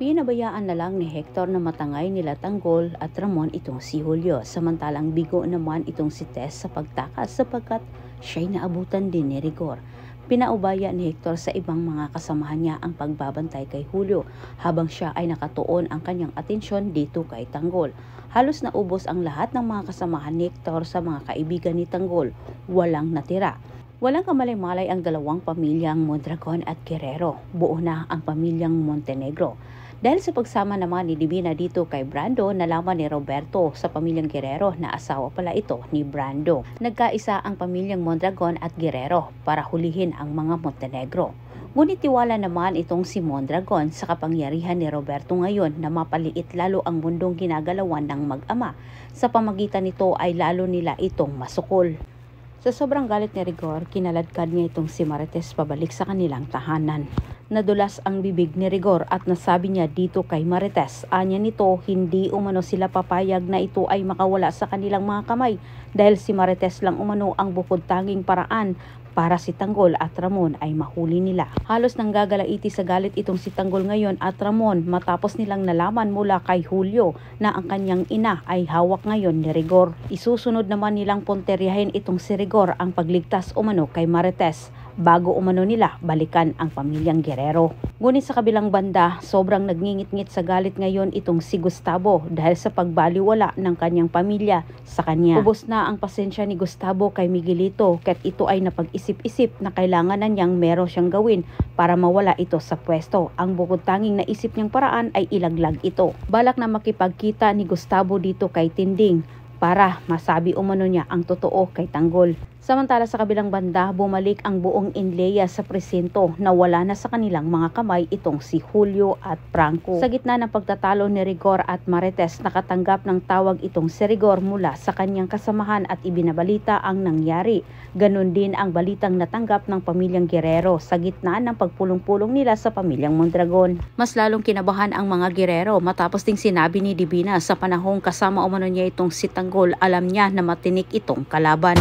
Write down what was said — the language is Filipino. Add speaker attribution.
Speaker 1: Pinabayaan na lang ni Hector na matangay nila Tanggol at Ramon itong si Julio, samantalang bigo naman itong si Tess sa pagtakas sapagkat siya'y naabutan din ni Rigor. Pinaubaya ni Hector sa ibang mga kasamahan niya ang pagbabantay kay Julio habang siya ay nakatuon ang kanyang atensyon dito kay Tanggol. Halos naubos ang lahat ng mga kasamahan ni Hector sa mga kaibigan ni Tanggol, walang natira. Walang kamalay-malay ang dalawang pamilyang Mondragon at Guerrero, buo na ang pamilyang Montenegro. Dahil sa pagsama naman ni Divina dito kay Brando, nalaman ni Roberto sa pamilyang Guerrero na asawa pala ito ni Brando. Nagkaisa ang pamilyang Mondragon at Guerrero para hulihin ang mga Montenegro. Ngunit tiwala naman itong si Mondragon sa kapangyarihan ni Roberto ngayon na mapaliit lalo ang mundong ginagalawan ng mag-ama. Sa pamagitan nito ay lalo nila itong masukol. Sa sobrang galit ni Rigor, kinaladkad niya itong si Marites pabalik sa kanilang tahanan. Nadulas ang bibig ni Rigor at nasabi niya dito kay Marites, anya nito hindi umano sila papayag na ito ay makawala sa kanilang mga kamay dahil si Marites lang umano ang bukod tanging paraan para si Tanggol at Ramon ay mahuli nila. Halos nanggagalaiti sa galit itong si Tanggol ngayon at Ramon matapos nilang nalaman mula kay Julio na ang kanyang ina ay hawak ngayon ni Rigor. Isusunod naman nilang punteryahin itong si Rigor ang pagligtas umano kay Marites bago umano nila balikan ang pamilyang Guerrero. Ngunit sa kabilang banda, sobrang nagngingit-ngit sa galit ngayon itong si Gustavo dahil sa pagbaliwala ng kanyang pamilya sa kanya. Ubos na ang pasensya ni Gustavo kay Miguelito kaya't ito ay napag-isip-isip na kailangan na niyang meron siyang gawin para mawala ito sa pwesto. Ang bukod tanging naisip niyang paraan ay ilaglag ito. Balak na makipagkita ni Gustavo dito kay Tinding para masabi umano niya ang totoo kay Tanggol. Samantala sa kabilang banda, bumalik ang buong Inleya sa presinto na wala na sa kanilang mga kamay itong si Julio at Franco. Sa gitna ng pagtatalo ni Rigor at Marites, nakatanggap ng tawag itong si Rigor mula sa kanyang kasamahan at ibinabalita ang nangyari. Ganon din ang balitang natanggap ng pamilyang Guerrero sa gitna ng pagpulong-pulong nila sa pamilyang Mondragon. Mas lalong kinabahan ang mga Guerrero matapos ding sinabi ni Divina sa panahong kasama umano niya itong si Tanggol, alam niya na matinik itong kalaban.